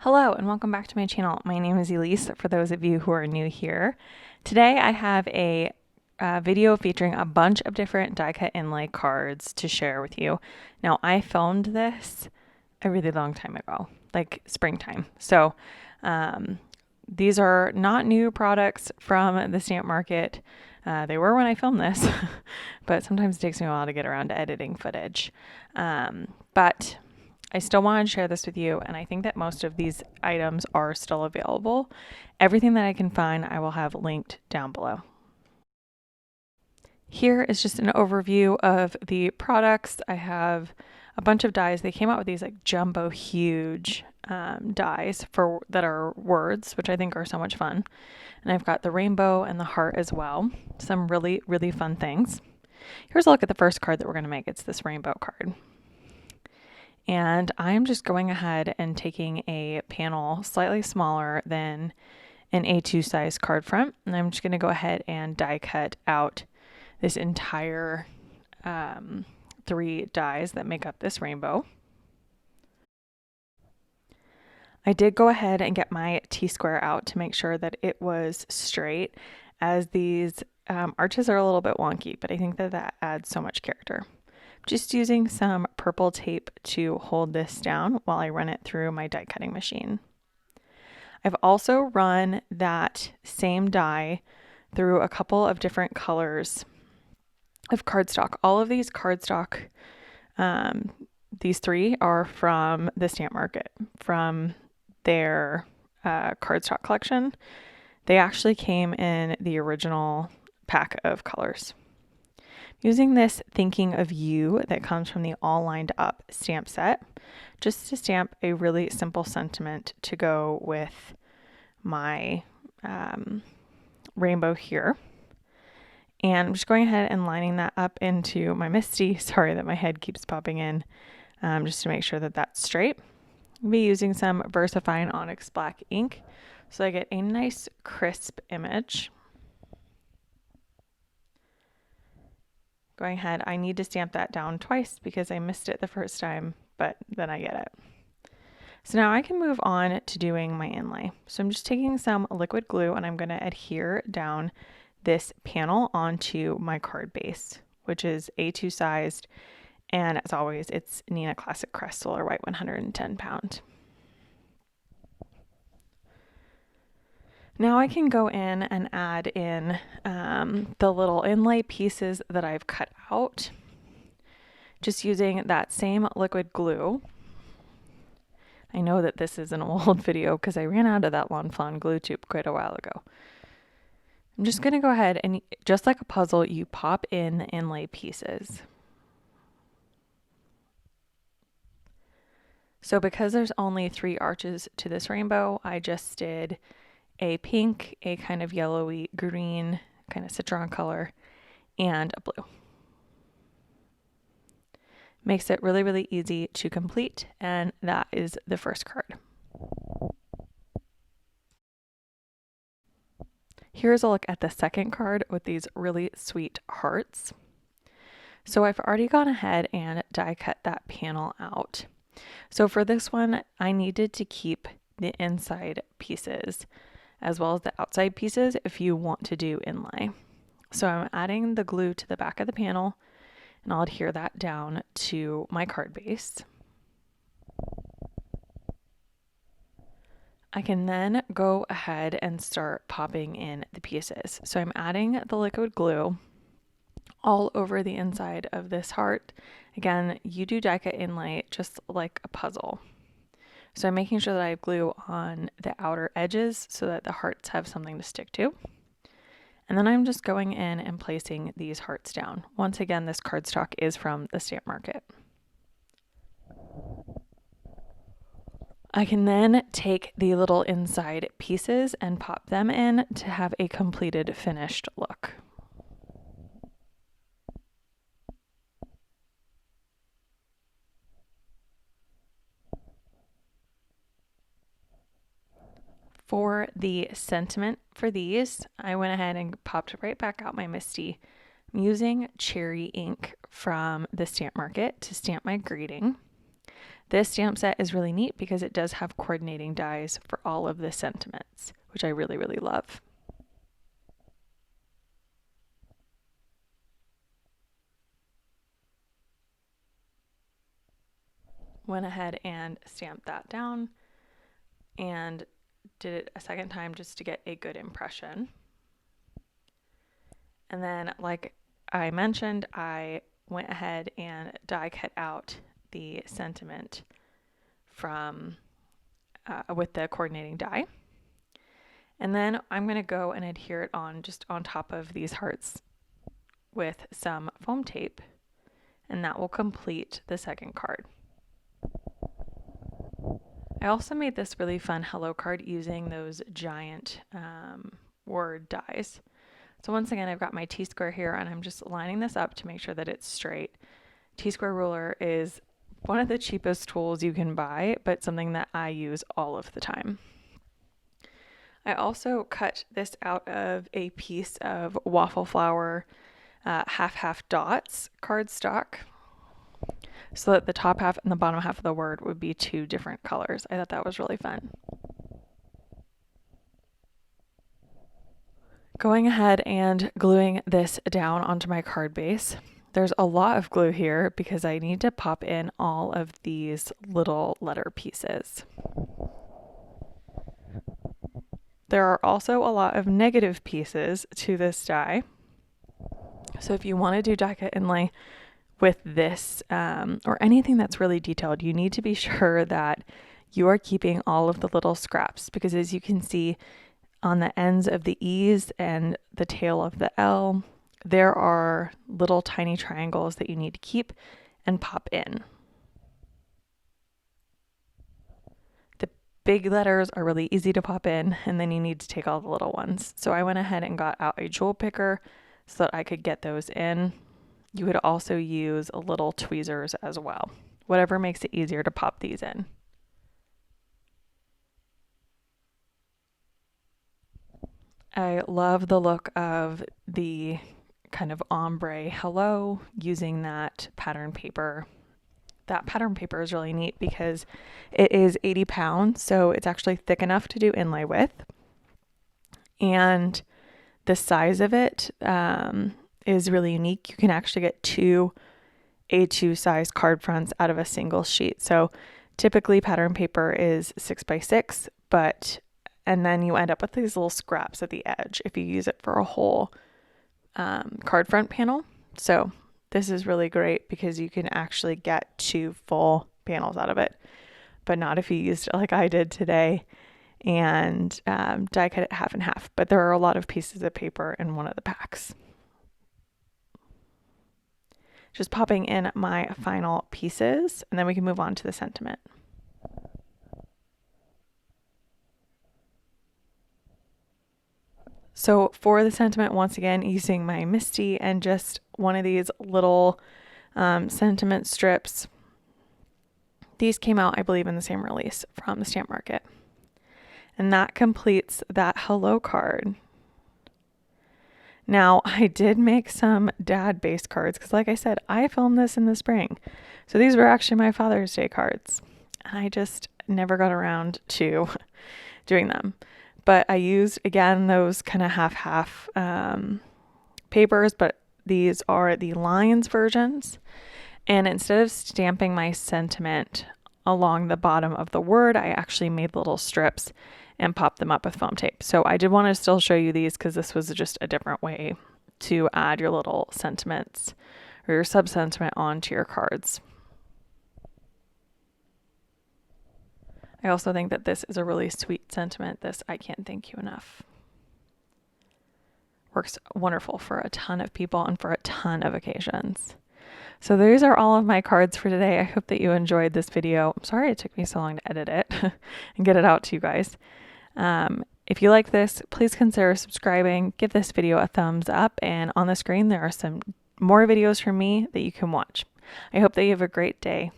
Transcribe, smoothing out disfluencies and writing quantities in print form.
Hello and welcome back to my channel. My name is Elise, for those of you who are new here. Today I have a video featuring a bunch of different die cut inlay cards to share with you. Now I filmed this a really long time ago, like springtime. So these are not new products from the stamp market. They were when I filmed this, but sometimes it takes me a while to get around to editing footage. But I still want to share this with you, and I think that most of these items are still available. Everything that I can find, I will have linked down below. Here is just an overview of the products. I have a bunch of dies. They came out with these like jumbo huge dies that are words, which I think are so much fun. And I've got the rainbow and the heart as well. Some really, really fun things. Here's a look at the first card that we're going to make. It's this rainbow card. And I'm just going ahead and taking a panel slightly smaller than an A2 size card front. And I'm just going to go ahead and die cut out this entire 3 dies that make up this rainbow. I did go ahead and get my T-square out to make sure that it was straight, as these arches are a little bit wonky, but I think that that adds so much character. Just using some purple tape to hold this down while I run it through my die cutting machine. I've also run that same die through a couple of different colors of cardstock. All of these cardstock, these 3 are from the stamp market, from their cardstock collection. They actually came in the original pack of colors. Using this Thinking of You that comes from the All Lined Up stamp set, just to stamp a really simple sentiment to go with my rainbow here. And I'm just going ahead and lining that up into my MISTI. Sorry that my head keeps popping in, just to make sure that that's straight. I'll be using some Versafine Onyx black ink so I get a nice crisp image. Going ahead, I need to stamp that down twice because I missed it the first time, but then I get it. So now I can move on to doing my inlay. So I'm just taking some liquid glue and I'm going to adhere down this panel onto my card base, which is A2 sized. And as always, it's Neenah Classic Crest Solar White 110 pound. Now I can go in and add in the little inlay pieces that I've cut out, just using that same liquid glue. I know that this is an old video because I ran out of that Lawn Fawn glue tube quite a while ago. I'm just going to go ahead and, just like a puzzle, you pop in the inlay pieces. So because there's only 3 arches to this rainbow, I just did a pink, a kind of yellowy green, kind of citron color, and a blue. Makes it really, really easy to complete, and that is the first card. Here's a look at the second card with these really sweet hearts. So I've already gone ahead and die cut that panel out. So for this one, I needed to keep the inside pieces as well as the outside pieces if you want to do inlay. So I'm adding the glue to the back of the panel and I'll adhere that down to my card base. I can then go ahead and start popping in the pieces. So I'm adding the liquid glue all over the inside of this heart. Again, you do die cut inlay just like a puzzle. So I'm making sure that I have glue on the outer edges so that the hearts have something to stick to. And then I'm just going in and placing these hearts down. Once again, this cardstock is from the stamp market. I can then take the little inside pieces and pop them in to have a completed finished look. For the sentiment for these, I went ahead and popped right back out my MISTI. I'm using cherry ink from the stamp market to stamp my greeting. This stamp set is really neat because it does have coordinating dies for all of the sentiments, which I really, really love. Went ahead and stamped that down and did it a second time just to get a good impression. And then, like I mentioned, I went ahead and die cut out the sentiment from with the coordinating die. And then I'm going to go and adhere it on just on top of these hearts with some foam tape, and that will complete the second card. I also made this really fun hello card using those giant word dies. So once again, I've got my T-square here, and I'm just lining this up to make sure that it's straight. T-square ruler is one of the cheapest tools you can buy, but something that I use all of the time. I also cut this out of a piece of waffle flower half dots cardstock, so that the top half and the bottom half of the word would be two different colors. I thought that was really fun. Going ahead and gluing this down onto my card base. There's a lot of glue here because I need to pop in all of these little letter pieces. There are also a lot of negative pieces to this die. So if you want to do die cut inlay with this or anything that's really detailed, you need to be sure that you are keeping all of the little scraps, because as you can see on the ends of the E's and the tail of the L, there are little tiny triangles that you need to keep and pop in. The big letters are really easy to pop in, and then you need to take all the little ones. So I went ahead and got out a jewel picker so that I could get those in. You would also use little tweezers as well, whatever makes it easier to pop these in. I love the look of the kind of ombre hello using that pattern paper. That pattern paper is really neat because it is 80 pounds, so it's actually thick enough to do inlay with. And the size of it is really unique. You can actually get two A2 size card fronts out of a single sheet. So typically pattern paper is 6x6, and then you end up with these little scraps at the edge if you use it for a whole card front panel. So this is really great because you can actually get two full panels out of it, but not if you used it like I did today and die cut it half and half. But there are a lot of pieces of paper in one of the packs. Just popping in my final pieces, and then we can move on to the sentiment. So for the sentiment, once again, using my MISTI and just one of these little sentiment strips. These came out, I believe, in the same release from the Stamp Market. And that completes that hello card. Now, I did make some dad base cards because, like I said, I filmed this in the spring. So these were actually my Father's Day cards. And I just never got around to doing them. But I used, again, those kind of half-half papers, but these are the Lions versions. And instead of stamping my sentiment along the bottom of the word, I actually made little strips and popped them up with foam tape. So I did want to still show you these because this was just a different way to add your little sentiments or your sub-sentiment onto your cards. I also think that this is a really sweet sentiment. This I can't thank you enough. Works wonderful for a ton of people and for a ton of occasions. So these are all of my cards for today. I hope that you enjoyed this video. I'm sorry it took me so long to edit it and get it out to you guys. If you like this, please consider subscribing, give this video a thumbs up, and on the screen there are some more videos from me that you can watch. I hope that you have a great day.